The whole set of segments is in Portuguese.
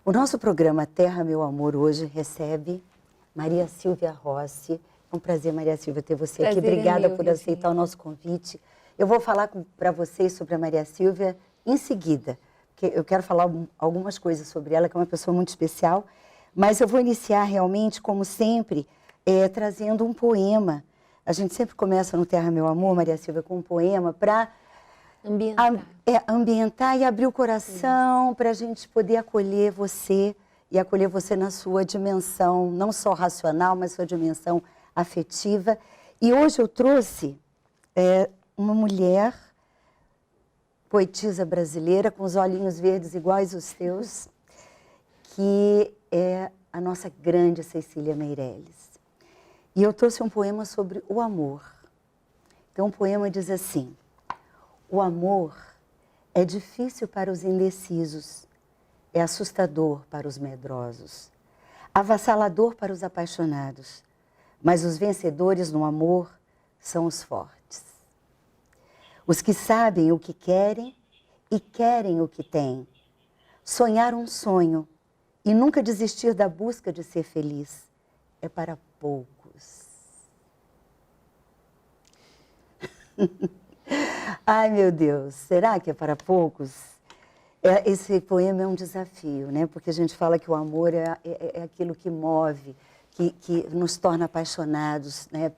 O nosso programa Terra, Meu Amor, hoje recebe Maria Silvia Rossi. É um prazer, Maria Silvia, ter você aqui. Obrigada por aceitar o nosso convite. Eu vou falar para vocês sobre a Maria Silvia em seguida, porque eu quero falar algumas coisas sobre ela, que é uma pessoa muito especial, mas eu vou iniciar realmente, como sempre, trazendo um poema. A gente sempre começa no Terra, Meu Amor, Maria Silvia, com um poema para ambientar e abrir o coração para a gente poder acolher você e acolher você na sua dimensão, não só racional, mas sua dimensão afetiva. E hoje eu trouxe uma mulher, poetisa brasileira, com os olhinhos verdes iguais aos teus, que é a nossa grande Cecília Meirelles. E eu trouxe um poema sobre o amor. Então, o poema diz assim: o amor é difícil para os indecisos, é assustador para os medrosos, avassalador para os apaixonados, mas os vencedores no amor são os fortes. Os que sabem o que querem e querem o que têm. Sonhar um sonho e nunca desistir da busca de ser feliz é para poucos. Ai, meu Deus, será que é para poucos? Esse poema é um desafio, né? Porque a gente fala que o amor é aquilo que move, que nos torna apaixonados, né?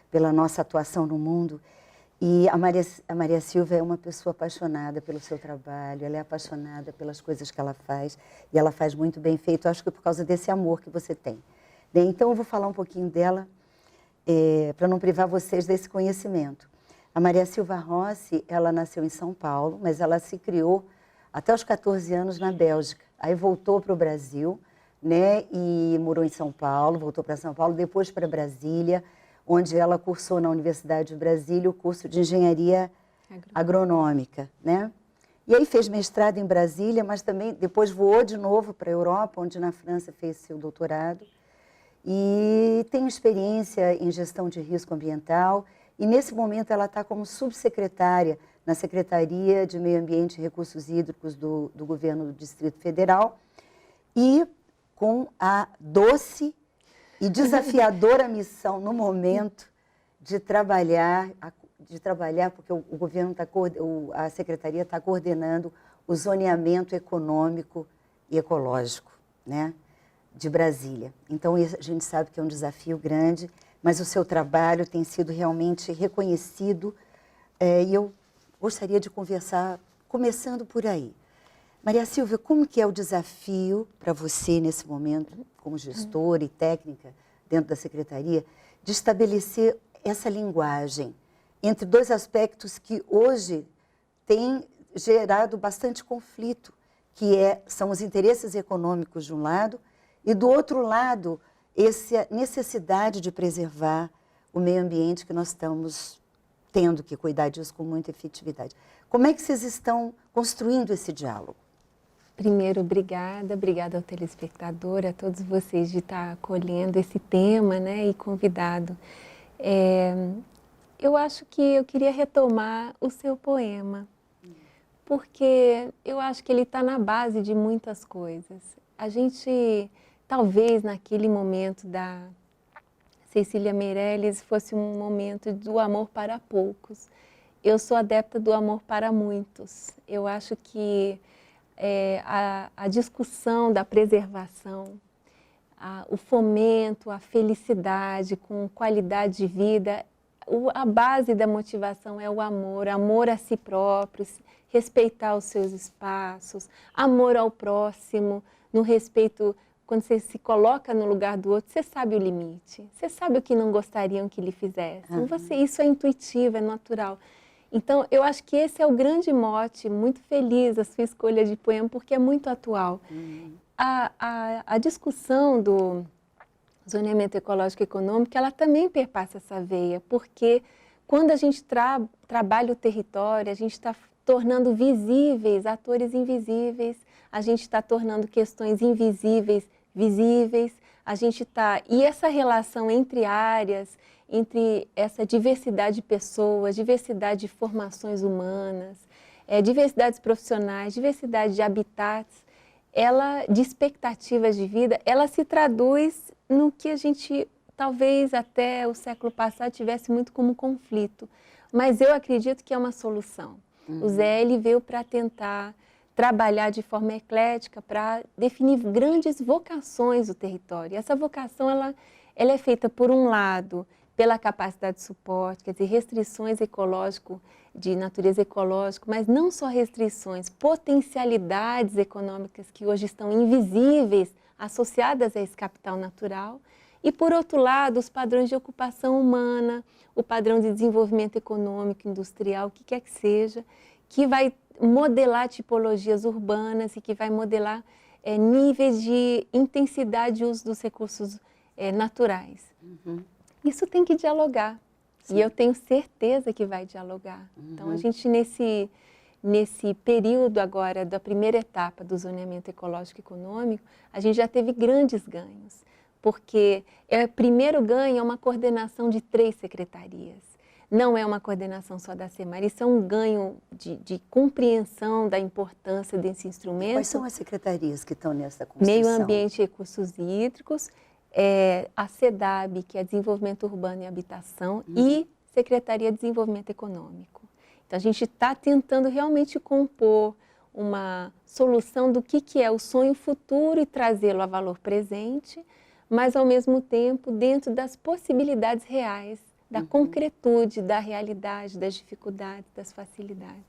Pela nossa atuação no mundo. E a Maria Silvia é uma pessoa apaixonada pelo seu trabalho, ela é apaixonada pelas coisas que ela faz, e ela faz muito bem feito, acho que por causa desse amor que você tem. Então, eu vou falar um pouquinho dela, para não privar vocês desse conhecimento. A Maria Silvia Rossi, ela nasceu em São Paulo, mas ela se criou até os 14 anos na Bélgica. Aí voltou para o Brasil, né, e morou em São Paulo, voltou para São Paulo, depois para Brasília, onde ela cursou na Universidade de Brasília o curso de Engenharia Agronômica, né? E aí fez mestrado em Brasília, mas também depois voou de novo para a Europa, onde na França fez seu doutorado. E tem experiência em gestão de risco ambiental. E, nesse momento, ela está como subsecretária na Secretaria de Meio Ambiente e Recursos Hídricos do Governo do Distrito Federal e com a doce e desafiadora missão, no momento, de trabalhar porque o governo a Secretaria está coordenando o zoneamento econômico e ecológico, né, de Brasília. Então, a gente sabe que é um desafio grande, mas o seu trabalho tem sido realmente reconhecido e eu gostaria de conversar, começando por aí. Maria Silvia, como que é o desafio para você, nesse momento, como gestora e técnica dentro da Secretaria, de estabelecer essa linguagem entre dois aspectos que hoje têm gerado bastante conflito, que são os interesses econômicos de um lado e, do outro lado, essa necessidade de preservar o meio ambiente que nós estamos tendo que cuidar disso com muita efetividade. Como é que vocês estão construindo esse diálogo? Primeiro, obrigada ao telespectador, a todos vocês de estar acolhendo esse tema, né, e convidado. Eu acho que eu queria retomar o seu poema, porque eu acho que ele está na base de muitas coisas. A gente, talvez naquele momento da Cecília Meirelles fosse um momento do amor para poucos. Eu sou adepta do amor para muitos. Eu acho que a discussão da preservação, o fomento, a felicidade com qualidade de vida, a base da motivação é o amor a si próprio, respeitar os seus espaços, amor ao próximo, no respeito. Quando você se coloca no lugar do outro, você sabe o limite, você sabe o que não gostariam que lhe fizessem. Isso é intuitivo, é natural. Então, eu acho que esse é o grande mote, muito feliz a sua escolha de poema, porque é muito atual. A discussão do zoneamento ecológico e econômico, ela também perpassa essa veia, porque quando a gente trabalha o território, a gente está tornando visíveis atores invisíveis, a gente está tornando questões invisíveis visíveis, a gente está... E essa relação entre áreas, entre essa diversidade de pessoas, diversidade de formações humanas, diversidades profissionais, diversidade de habitats, ela, de expectativas de vida, ela se traduz no que a gente, talvez até o século passado, tivesse muito como conflito. Mas eu acredito que é uma solução. O Zé, ele veio para tentar trabalhar de forma eclética, para definir grandes vocações do território. E essa vocação, ela é feita, por um lado, pela capacidade de suporte, quer dizer, restrições ecológicas, de natureza ecológica, mas não só restrições, potencialidades econômicas que hoje estão invisíveis, associadas a esse capital natural. E, por outro lado, os padrões de ocupação humana, o padrão de desenvolvimento econômico, industrial, o que quer que seja, que vai modelar tipologias urbanas e que vai modelar níveis de intensidade de uso dos recursos naturais. Isso tem que dialogar. Sim. E eu tenho certeza que vai dialogar. Então, a gente, nesse período agora da primeira etapa do zoneamento ecológico e econômico, a gente já teve grandes ganhos. Porque o primeiro ganho é uma coordenação de 3 secretarias. Não é uma coordenação só da SEMAR, isso é um ganho de compreensão da importância desse instrumento. Quais são as secretarias que estão nessa construção? Meio Ambiente e Recursos Hídricos, a SEDAB, que é Desenvolvimento Urbano e Habitação, e Secretaria de Desenvolvimento Econômico. Então, a gente está tentando realmente compor uma solução do que é o sonho futuro e trazê-lo a valor presente, mas, ao mesmo tempo, dentro das possibilidades reais, da concretude, da realidade, das dificuldades, das facilidades.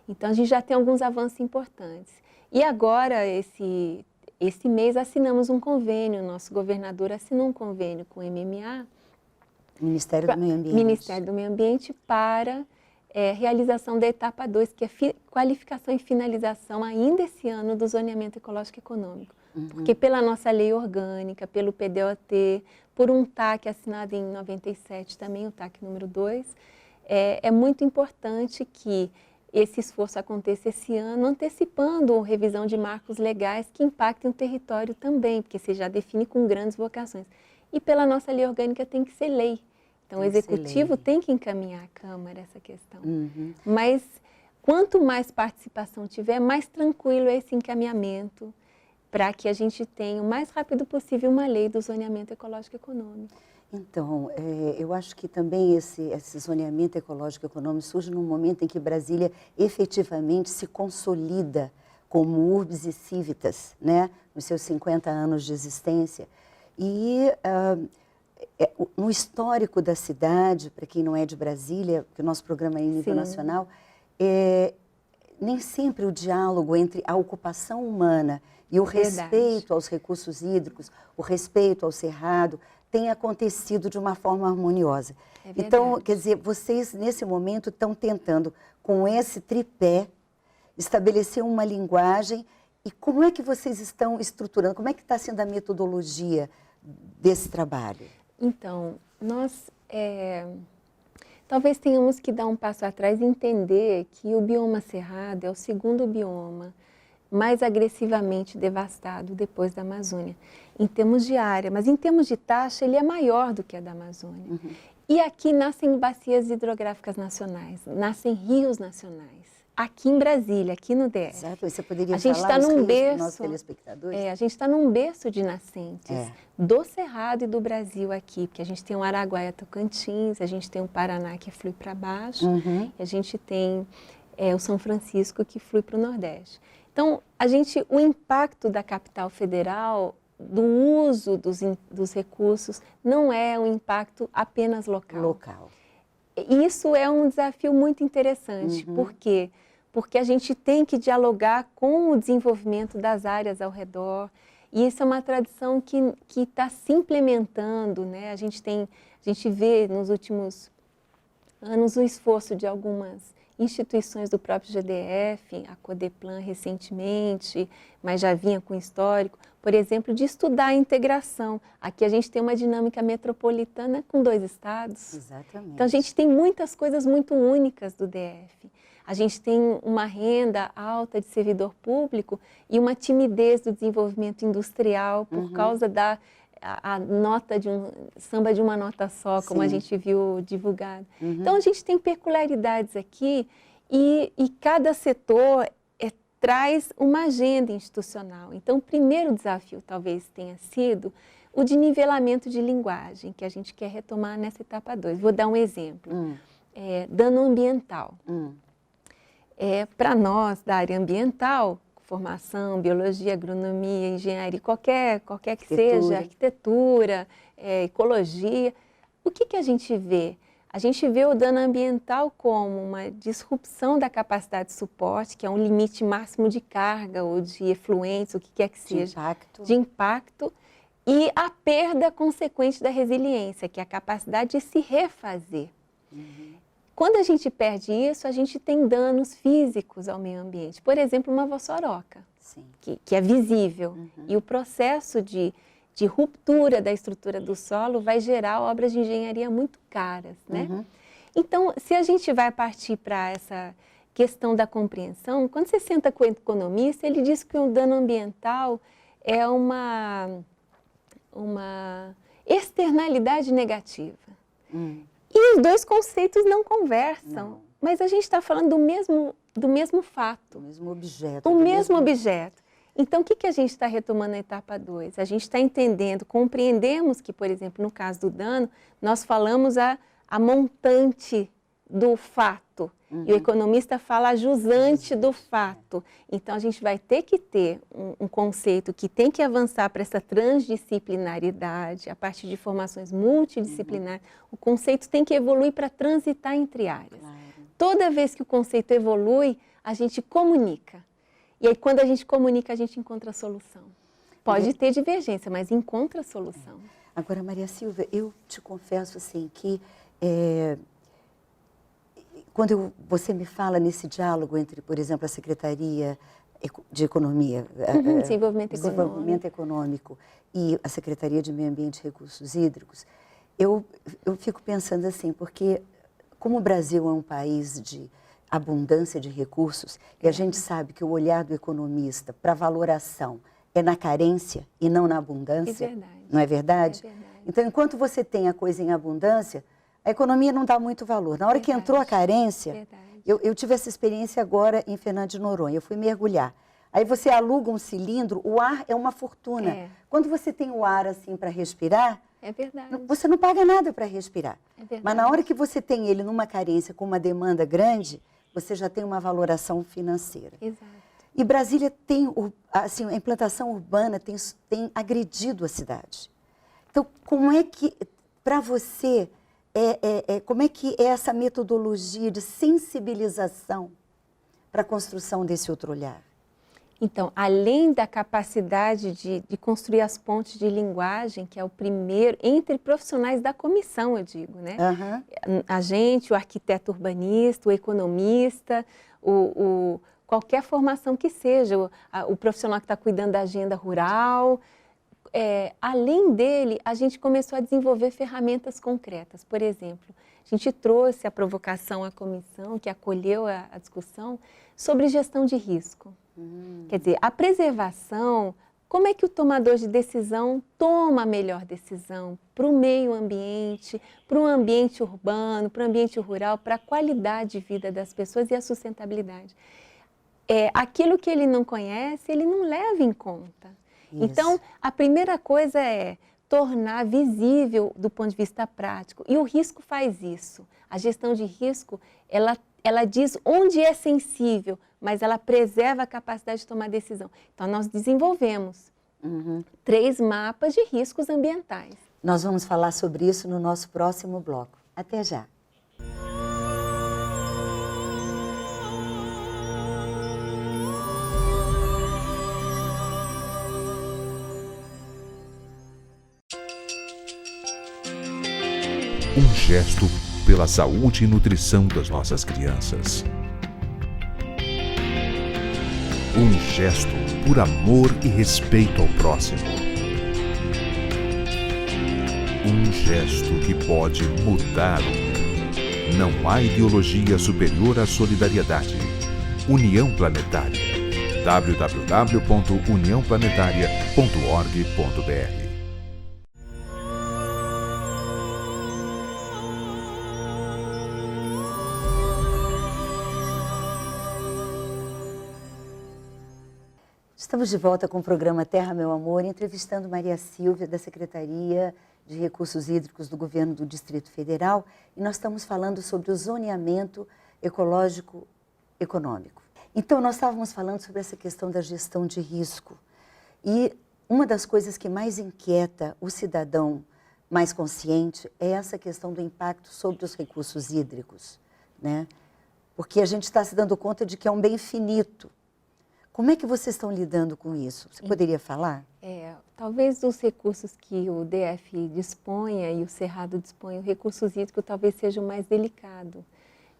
Então, a gente já tem alguns avanços importantes. E agora, esse mês, assinamos um convênio, o nosso governador assinou um convênio com o MMA, Ministério do Meio Ambiente. Ministério do Meio Ambiente, para realização da etapa 2, que é qualificação e finalização ainda esse ano do zoneamento ecológico e econômico. Porque pela nossa lei orgânica, pelo PDOT, por um TAC assinado em 97 também, o TAC número 2, é muito importante que esse esforço aconteça esse ano, antecipando a revisão de marcos legais que impactem o território também, porque você já define com grandes vocações. E pela nossa lei orgânica tem que ser lei. Então, o Executivo tem que encaminhar à Câmara essa questão. Mas, quanto mais participação tiver, mais tranquilo é esse encaminhamento, para que a gente tenha o mais rápido possível uma lei do zoneamento ecológico e econômico. Então, eu acho que também esse zoneamento ecológico e econômico surge num momento em que Brasília efetivamente se consolida como urbs e civitas, né, nos seus 50 anos de existência. E no histórico da cidade, para quem não é de Brasília, porque o nosso programa é em nível nacional, nem sempre o diálogo entre a ocupação humana e o respeito aos recursos hídricos, o respeito ao cerrado, tem acontecido de uma forma harmoniosa. Então, quer dizer, vocês nesse momento estão tentando, com esse tripé, estabelecer uma linguagem. E como é que vocês estão estruturando? Como é que está sendo a metodologia desse trabalho? Então, nós talvez tenhamos que dar um passo atrás e entender que o bioma cerrado é o segundo bioma mais agressivamente devastado depois da Amazônia, em termos de área, mas em termos de taxa ele é maior do que a da Amazônia. E aqui nascem bacias hidrográficas nacionais, nascem rios nacionais. Aqui em Brasília, aqui no DF. Exato, você poderia a gente falar está num berço, dos nossos telespectadores? A gente está num berço de nascentes do Cerrado e do Brasil aqui, porque a gente tem o Araguaia Tocantins, a gente tem o Paraná que flui para baixo, e a gente tem o São Francisco que flui para o Nordeste. Então, o impacto da capital federal, do uso dos recursos, não é um impacto apenas local. Isso é um desafio muito interessante. Por quê? Porque a gente tem que dialogar com o desenvolvimento das áreas ao redor. E isso é uma tradição que está se implementando, né? A gente vê nos últimos anos o esforço de algumas instituições do próprio GDF, a Codeplan recentemente, mas já vinha com histórico, por exemplo, de estudar a integração. Aqui a gente tem uma dinâmica metropolitana com 2 estados. Exatamente. Então a gente tem muitas coisas muito únicas do DF. A gente tem uma renda alta de servidor público e uma timidez do desenvolvimento industrial por causa a nota de samba de uma nota só, como a gente viu divulgado. Então, a gente tem peculiaridades aqui e cada setor traz uma agenda institucional. Então, o primeiro desafio talvez tenha sido o de nivelamento de linguagem, que a gente quer retomar nessa etapa 2. Vou dar um exemplo. Dano ambiental. Para nós, da área ambiental, formação, biologia, agronomia, engenharia, qualquer que seja, arquitetura, ecologia, o que a gente vê? A gente vê o dano ambiental como uma disrupção da capacidade de suporte, que é um limite máximo de carga ou de efluentes, o que quer que seja, de impacto, e a perda consequente da resiliência, que é a capacidade de se refazer. Quando a gente perde isso, a gente tem danos físicos ao meio ambiente. Por exemplo, uma vossoroca, que é visível. E o processo de ruptura da estrutura do solo vai gerar obras de engenharia muito caras, né? Então, se a gente vai partir para essa questão da compreensão, quando você senta com o economista, ele diz que o dano ambiental é uma externalidade negativa. E os dois conceitos não conversam, mas a gente está falando do mesmo fato. Do mesmo objeto. O mesmo objeto. Então, o que a gente está retomando na etapa 2? A gente está entendendo, compreendemos que, por exemplo, no caso do dano, nós falamos a montante do fato. E o economista fala a jusante do fato. Então, a gente vai ter que ter um conceito que tem que avançar para essa transdisciplinaridade, a partir de formações multidisciplinares. O conceito tem que evoluir para transitar entre áreas. Toda vez que o conceito evolui, a gente comunica. E aí, quando a gente comunica, a gente encontra a solução. Pode ter divergência, mas encontra a solução. Agora, Maria Silvia, eu te confesso assim que quando você me fala nesse diálogo entre, por exemplo, a Secretaria de Economia, Desenvolvimento Econômico e a Secretaria de Meio Ambiente e Recursos Hídricos, eu fico pensando assim, porque como o Brasil é um país de abundância de recursos, e a gente sabe que o olhar do economista para valoração é na carência e não na abundância, não é verdade? Então, enquanto você tem a coisa em abundância, a economia não dá muito valor. Na hora que entrou a carência, eu tive essa experiência agora em Fernando de Noronha, eu fui mergulhar. Aí você aluga um cilindro, o ar é uma fortuna. Quando você tem o ar assim para respirar, você não paga nada para respirar. Mas na hora que você tem ele numa carência com uma demanda grande, você já tem uma valoração financeira. E Brasília tem, assim, a implantação urbana tem agredido a cidade. Então, como é que, para você, como é que é essa metodologia de sensibilização para a construção desse outro olhar? Então, além da capacidade de construir as pontes de linguagem, que é o primeiro, entre profissionais da comissão, eu digo, né? A gente, o arquiteto urbanista, o economista, qualquer formação que seja, o profissional que está cuidando da agenda rural. Além dele, a gente começou a desenvolver ferramentas concretas. Por exemplo, a gente trouxe a provocação à comissão, que acolheu a discussão, sobre gestão de risco. Quer dizer, a preservação, como é que o tomador de decisão toma a melhor decisão para o meio ambiente, para o ambiente urbano, para o ambiente rural, para a qualidade de vida das pessoas e a sustentabilidade. Aquilo que ele não conhece, ele não leva em conta. Então, a primeira coisa é tornar visível do ponto de vista prático. E o risco faz isso. A gestão de risco, ela diz onde é sensível, mas ela preserva a capacidade de tomar decisão. Então, nós desenvolvemos 3 mapas de riscos ambientais. Nós vamos falar sobre isso no nosso próximo bloco. Até já. Um gesto pela saúde e nutrição das nossas crianças. Um gesto por amor e respeito ao próximo. Um gesto que pode mudar o mundo. Não há ideologia superior à solidariedade. União Planetária. www.uniãoplanetaria.org.br Estamos de volta com o programa Terra, Meu Amor, entrevistando Maria Sílvia, da Secretaria de Recursos Hídricos do Governo do Distrito Federal, e nós estamos falando sobre o zoneamento ecológico econômico. Então, nós estávamos falando sobre essa questão da gestão de risco, e uma das coisas que mais inquieta o cidadão mais consciente é essa questão do impacto sobre os recursos hídricos, né? Porque a gente está se dando conta de que é um bem finito. Como é que vocês estão lidando com isso? Você poderia falar? Talvez dos recursos que o DF disponha e o Cerrado dispõe, o recurso hídrico talvez seja o mais delicado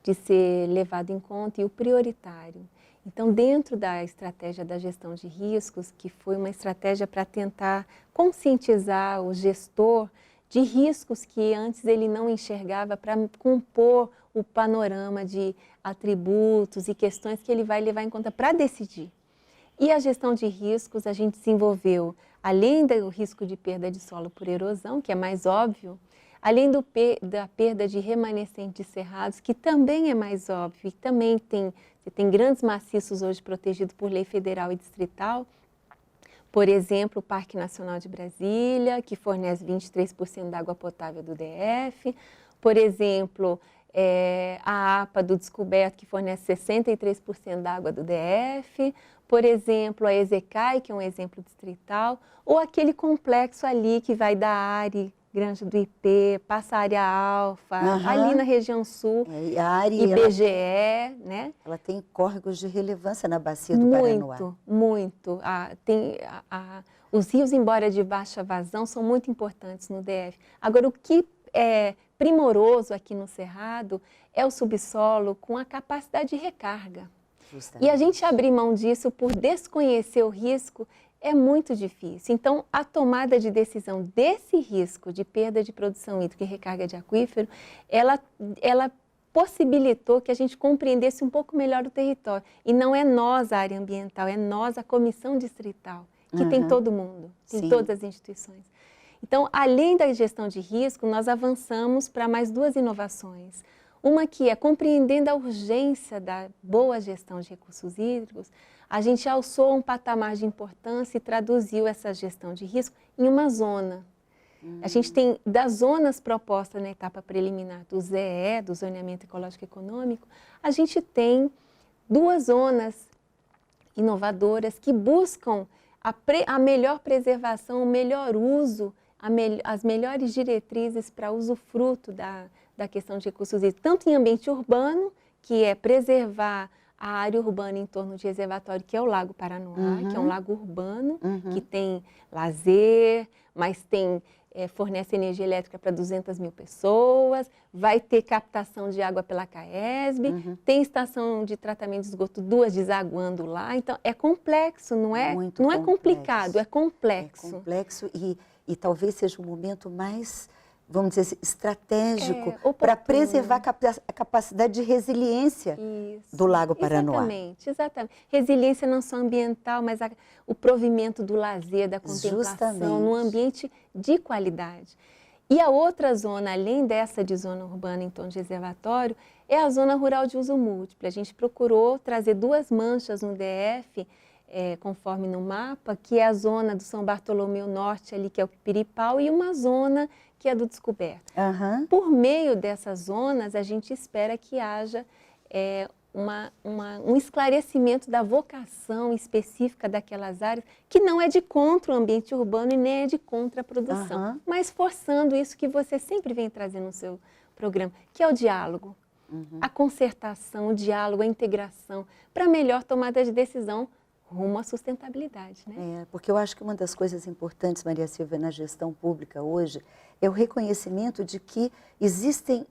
de ser levado em conta e o prioritário. Então, dentro da estratégia da gestão de riscos, que foi uma estratégia para tentar conscientizar o gestor de riscos que antes ele não enxergava, para compor o panorama de atributos e questões que ele vai levar em conta para decidir. E a gestão de riscos a gente desenvolveu, além do risco de perda de solo por erosão, que é mais óbvio, além da perda de remanescentes cerrados, que também é mais óbvio, e também você tem grandes maciços hoje protegidos por lei federal e distrital, por exemplo, o Parque Nacional de Brasília, que fornece 23% da água potável do DF, por exemplo, a APA do Descoberto, que fornece 63% da água do DF, por exemplo, a EZCAI, que é um exemplo distrital, ou aquele complexo ali que vai da ARE, Granja do IP, passa a área alfa, ali na região sul, A ARE, IBGE, né? Ela tem córregos de relevância na bacia do Paranoá. Muito. Os rios, embora de baixa vazão, são muito importantes no DF. Agora, o que é primoroso aqui no Cerrado é o subsolo com a capacidade de recarga. Justamente. E a gente abrir mão disso por desconhecer o risco é muito difícil. Então, a tomada de decisão desse risco de perda de produção hídrica e recarga de aquífero, ela possibilitou que a gente compreendesse um pouco melhor o território. E não é nós a área ambiental, é nós a comissão distrital, que tem todo mundo, tem todas as instituições. Então, além da gestão de risco, nós avançamos para mais duas inovações. Uma que é, compreendendo a urgência da boa gestão de recursos hídricos, a gente alçou um patamar de importância e traduziu essa gestão de risco em uma zona. A gente tem, das zonas propostas na etapa preliminar do ZEE, do Zoneamento Ecológico Econômico, a gente tem duas zonas inovadoras que buscam a melhor preservação, o melhor uso, as melhores diretrizes para usufruto da questão de recursos hídricos, tanto em ambiente urbano, que é preservar a área urbana em torno de reservatório, que é o Lago Paranoá, que é um lago urbano, que tem lazer, mas fornece energia elétrica para 200 mil pessoas, vai ter captação de água pela CAESB, tem estação de tratamento de esgoto, 2 desaguando lá, então é complexo, não é complicado, é complexo. É complexo e talvez seja o momento mais, vamos dizer assim, estratégico para preservar a capacidade de resiliência do Lago Paranoá. Exatamente. Resiliência não só ambiental, mas o provimento do lazer, da contemplação, num ambiente de qualidade. E a outra zona, além dessa de zona urbana em torno de reservatório, é a zona rural de uso múltiplo. A gente procurou trazer 2 manchas no DF, conforme no mapa, que é a zona do São Bartolomeu Norte, ali que é o Piripau, e uma zona que é do Descoberto. Por meio dessas zonas, a gente espera que haja um esclarecimento da vocação específica daquelas áreas, que não é de contra o ambiente urbano e nem é de contra a produção, mas forçando isso que você sempre vem trazendo no seu programa, que é o diálogo, a concertação, o diálogo, a integração, para melhor tomada de decisão rumo à sustentabilidade, né? Porque eu acho que uma das coisas importantes, Maria Sílvia, na gestão pública hoje, é o reconhecimento de que existem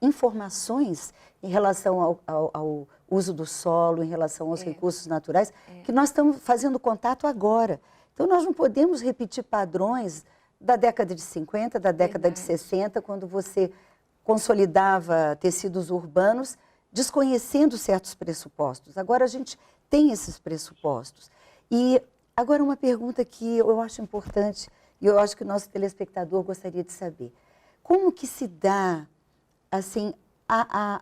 informações em relação ao uso do solo, em relação aos recursos naturais, que nós estamos fazendo contato agora. Então, nós não podemos repetir padrões da década de 50, da década de 60, quando você consolidava tecidos urbanos, desconhecendo certos pressupostos. Agora, a gente tem esses pressupostos. E agora uma pergunta que eu acho importante, e eu acho que o nosso telespectador gostaria de saber. Como que se dá, assim,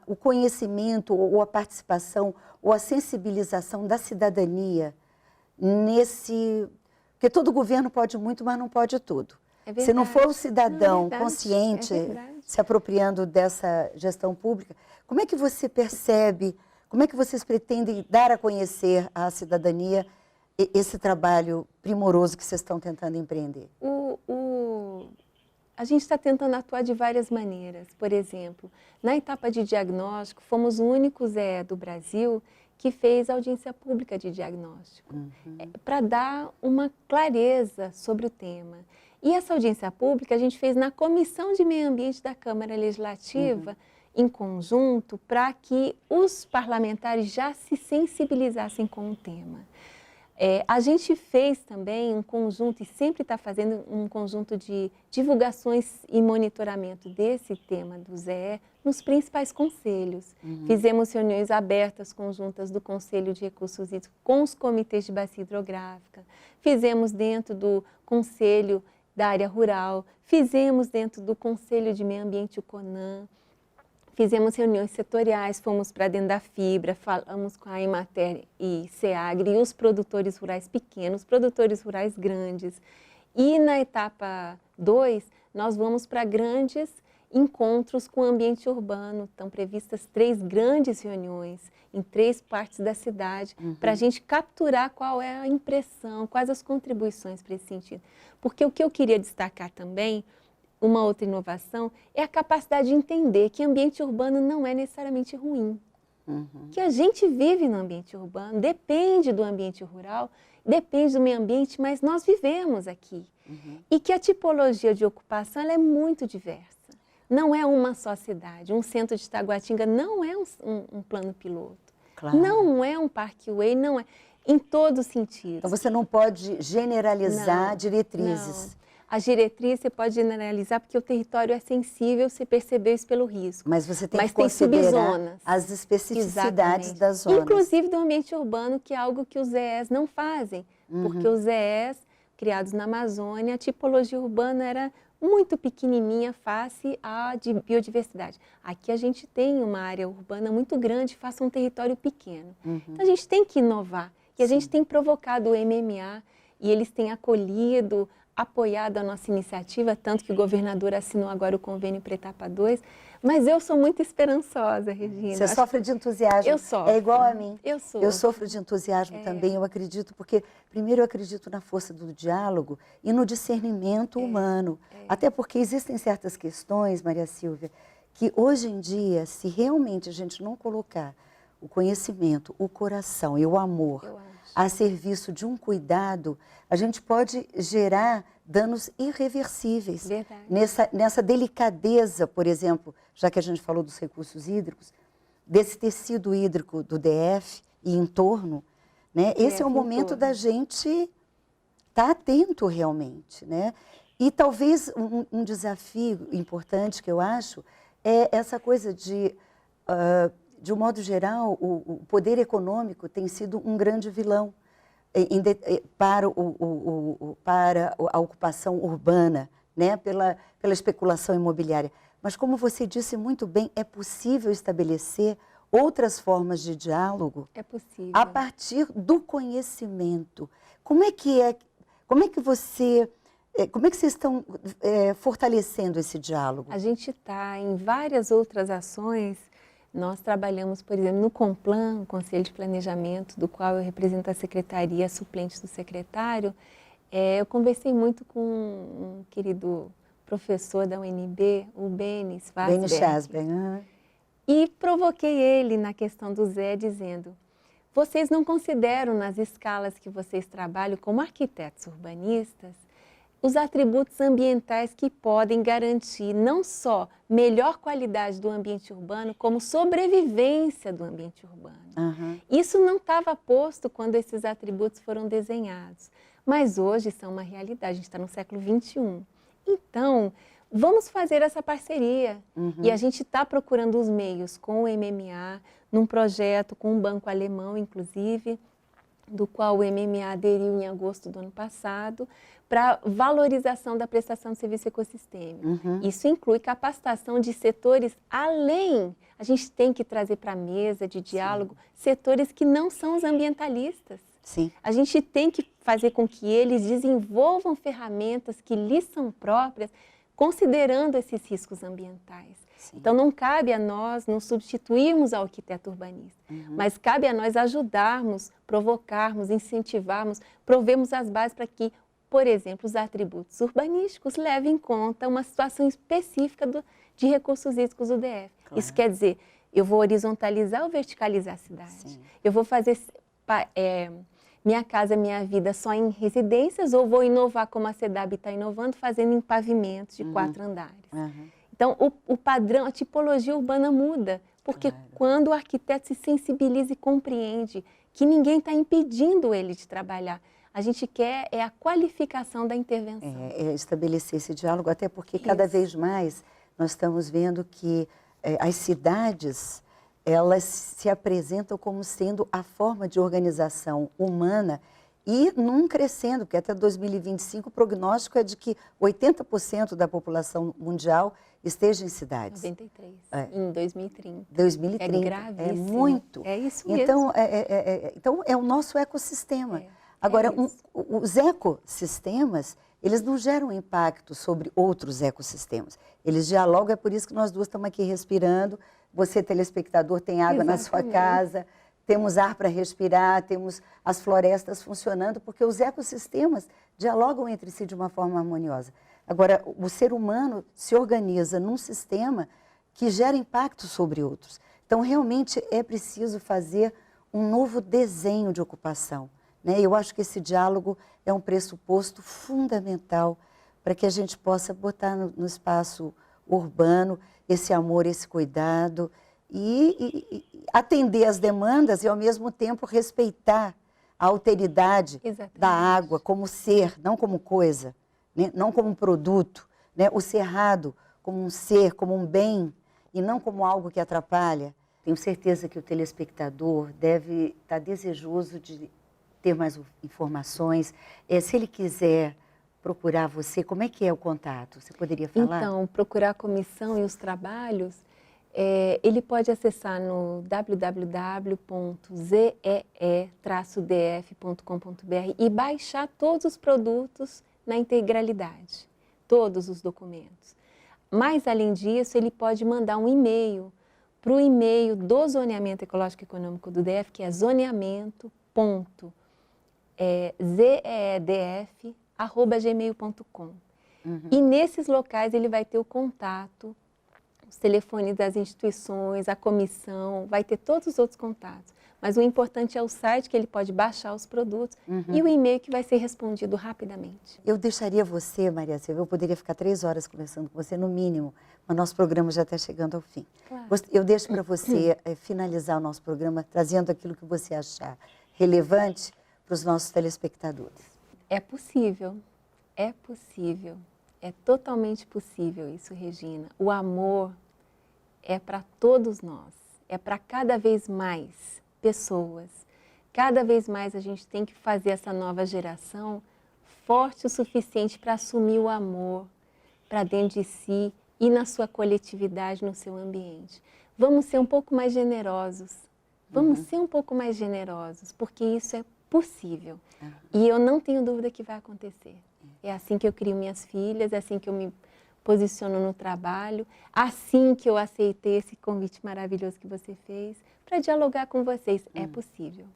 o conhecimento, ou a participação, ou a sensibilização da cidadania nesse... Porque todo governo pode muito, mas não pode tudo. É verdade. Se não for o cidadão Não, é verdade. consciente, É verdade. se apropriando dessa gestão pública, como é que você percebe, como é que vocês pretendem dar a conhecer à cidadania esse trabalho primoroso que vocês estão tentando empreender? A gente está tentando atuar de várias maneiras. Por exemplo, na etapa de diagnóstico, fomos o único ZE do Brasil que fez audiência pública de diagnóstico, para dar uma clareza sobre o tema. E essa audiência pública a gente fez na Comissão de Meio Ambiente da Câmara Legislativa, em conjunto, para que os parlamentares já se sensibilizassem com o tema. A gente fez também um conjunto, e sempre está fazendo um conjunto de divulgações e monitoramento desse tema do ZE nos principais conselhos. Fizemos reuniões abertas conjuntas do Conselho de Recursos Hídricos com os comitês de bacia hidrográfica, fizemos dentro do Conselho da Área Rural, fizemos dentro do Conselho de Meio Ambiente, o CONAM, fizemos reuniões setoriais, fomos para dentro da Fibra, falamos com a Emater e SEAGRE e os produtores rurais pequenos, produtores rurais grandes. E na etapa 2, nós vamos para grandes encontros com o ambiente urbano. Estão previstas 3 grandes reuniões em 3 partes da cidade, para a gente capturar qual é a impressão, quais as contribuições para esse sentido. Porque o que eu queria destacar também, uma outra inovação, é a capacidade de entender que ambiente urbano não é necessariamente ruim. Que a gente vive no ambiente urbano, depende do ambiente rural, depende do meio ambiente, mas nós vivemos aqui. E que a tipologia de ocupação ela é muito diversa. Não é uma só cidade. Um centro de Taguatinga não é um plano piloto. Claro. Não é um parkway, não é. Em todo sentido. Então você não pode generalizar diretrizes. Não. As diretrizes você pode generalizar porque o território é sensível, você percebeu isso pelo risco. Mas você tem que tem considerar subzonas. as especificidades Exatamente. das zonas. Inclusive do ambiente urbano, que é algo que os ZEs não fazem. Porque os ZEs, criados na Amazônia, a tipologia urbana era muito pequenininha face à biodiversidade. Aqui a gente tem uma área urbana muito grande, face a um território pequeno. Então a gente tem que inovar. E a gente tem provocado o MMA e eles têm acolhido, apoiado a nossa iniciativa, tanto que o governador assinou agora o convênio para etapa 2. Mas eu sou muito esperançosa, Regina. Você sofre de entusiasmo. Eu sofro. É igual a mim. Eu sofro de entusiasmo também, eu acredito, porque primeiro eu acredito na força do diálogo e no discernimento humano. Até porque existem certas questões, Maria Silvia, que hoje em dia, se realmente a gente não colocar o conhecimento, o coração e o amor a serviço de um cuidado, a gente pode gerar danos irreversíveis. Verdade. Nessa delicadeza, por exemplo, já que a gente falou dos recursos hídricos, desse tecido hídrico do DF e em torno, né? Esse é o momento da gente estar atento realmente, né? E talvez um desafio importante que eu acho é essa coisa de um modo geral, o poder econômico tem sido um grande vilão para a ocupação urbana, né? pela especulação imobiliária. Mas, como você disse muito bem, é possível estabelecer outras formas de diálogo a partir do conhecimento. Como é que vocês estão fortalecendo esse diálogo? A gente está em várias outras ações. Nós trabalhamos, por exemplo, no CONPLAN, o Conselho de Planejamento, do qual eu represento a secretaria, suplente do secretário. Eu conversei muito com um querido professor da UNB, o Beni Schasberg, e provoquei ele na questão do Zé, dizendo: vocês não consideram nas escalas que vocês trabalham como arquitetos urbanistas os atributos ambientais que podem garantir não só melhor qualidade do ambiente urbano, como sobrevivência do ambiente urbano. Isso não estava posto quando esses atributos foram desenhados, mas hoje são uma realidade, a gente está no século XXI. Então, vamos fazer essa parceria. E a gente está procurando os meios com o MMA, num projeto com um banco alemão, inclusive, do qual o MMA aderiu em agosto do ano passado, para valorização da prestação de serviço ecossistêmico. Isso inclui capacitação de setores além. A gente tem que trazer para a mesa de diálogo setores que não são os ambientalistas. Sim. A gente tem que fazer com que eles desenvolvam ferramentas que lhes são próprias, considerando esses riscos ambientais. Sim. Então, não cabe a nós nos substituirmos ao arquiteto urbanista, mas cabe a nós ajudarmos, provocarmos, incentivarmos, provermos as bases para que, por exemplo, os atributos urbanísticos levem em conta uma situação específica de recursos hídricos do DF. Claro. Isso quer dizer, eu vou horizontalizar ou verticalizar a cidade? Sim. Eu vou fazer minha casa, minha vida só em residências ou vou inovar como a CEDAB está inovando, fazendo em pavimentos de 4 andares? Então, o padrão, a tipologia urbana muda, porque quando o arquiteto se sensibiliza e compreende que ninguém está impedindo ele de trabalhar, a gente quer a qualificação da intervenção. Estabelecer esse diálogo, até porque cada vez mais nós estamos vendo que as cidades, elas se apresentam como sendo a forma de organização humana e num crescendo, porque até 2025 o prognóstico é de que 80% da população mundial esteja em cidades. 93, em 2030. 2030. É gravíssimo. É muito. É isso mesmo. Então, então é o nosso ecossistema. Agora, os ecossistemas, eles não geram impacto sobre outros ecossistemas. Eles dialogam, é por isso que nós duas estamos aqui respirando. Você, telespectador, tem água na sua casa, temos ar para respirar, temos as florestas funcionando, porque os ecossistemas dialogam entre si de uma forma harmoniosa. Agora, o ser humano se organiza num sistema que gera impacto sobre outros. Então, realmente é preciso fazer um novo desenho de ocupação, né? Eu acho que esse diálogo é um pressuposto fundamental para que a gente possa botar no espaço urbano esse amor, esse cuidado e atender as demandas e, ao mesmo tempo, respeitar a alteridade da água como ser, não como coisa, né? Não como um produto, né? O cerrado como um ser, como um bem e não como algo que atrapalha. Tenho certeza que o telespectador deve estar desejoso de ter mais informações. Se ele quiser procurar você, como é que é o contato? Você poderia falar? Então, procurar a comissão e os trabalhos, ele pode acessar no www.zee-df.com.br e baixar todos os produtos na integralidade, todos os documentos. Mas, além disso, ele pode mandar um e-mail para o e-mail do Zoneamento Ecológico e Econômico do DF, que é zoneamento.zeedf@gmail.com. E nesses locais ele vai ter o contato, os telefones das instituições, a comissão, vai ter todos os outros contatos. Mas o importante é o site, que ele pode baixar os produtos, e o e-mail que vai ser respondido rapidamente. Eu deixaria você, Maria Silvia, eu poderia ficar 3 horas conversando com você, no mínimo, mas nosso programa já está chegando ao fim. Claro. Eu deixo para você finalizar o nosso programa trazendo aquilo que você achar relevante para os nossos telespectadores. É possível, é possível, é totalmente possível isso, Regina. O amor é para todos nós, é para cada vez mais pessoas. Cada vez mais a gente tem que fazer essa nova geração forte o suficiente para assumir o amor para dentro de si e na sua coletividade, no seu ambiente. Vamos ser um pouco mais generosos, vamos ser um pouco mais generosos, porque isso é possível. E eu não tenho dúvida que vai acontecer. É assim que eu crio minhas filhas, é assim que eu me posiciono no trabalho, assim que eu aceitei esse convite maravilhoso que você fez, para dialogar com vocês. É possível.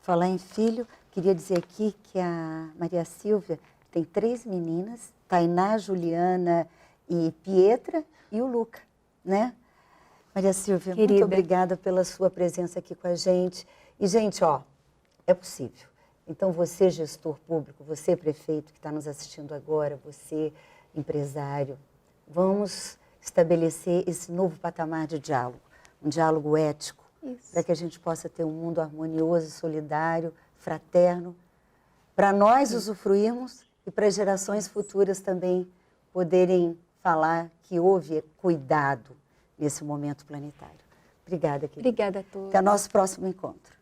Falar em filho, queria dizer aqui que a Maria Silvia tem 3 meninas, Tainá, Juliana e Pietra, e o Luca, né? Maria Silvia, Querida, muito obrigada pela sua presença aqui com a gente. E, gente, ó, é possível. Então, você, gestor público, você, prefeito, que está nos assistindo agora, você, empresário, vamos estabelecer esse novo patamar de diálogo, um diálogo ético, para que a gente possa ter um mundo harmonioso, solidário, fraterno, para nós usufruirmos e para as gerações futuras também poderem falar que houve cuidado nesse momento planetário. Obrigada, querida. Obrigada a todos. Até o nosso próximo encontro.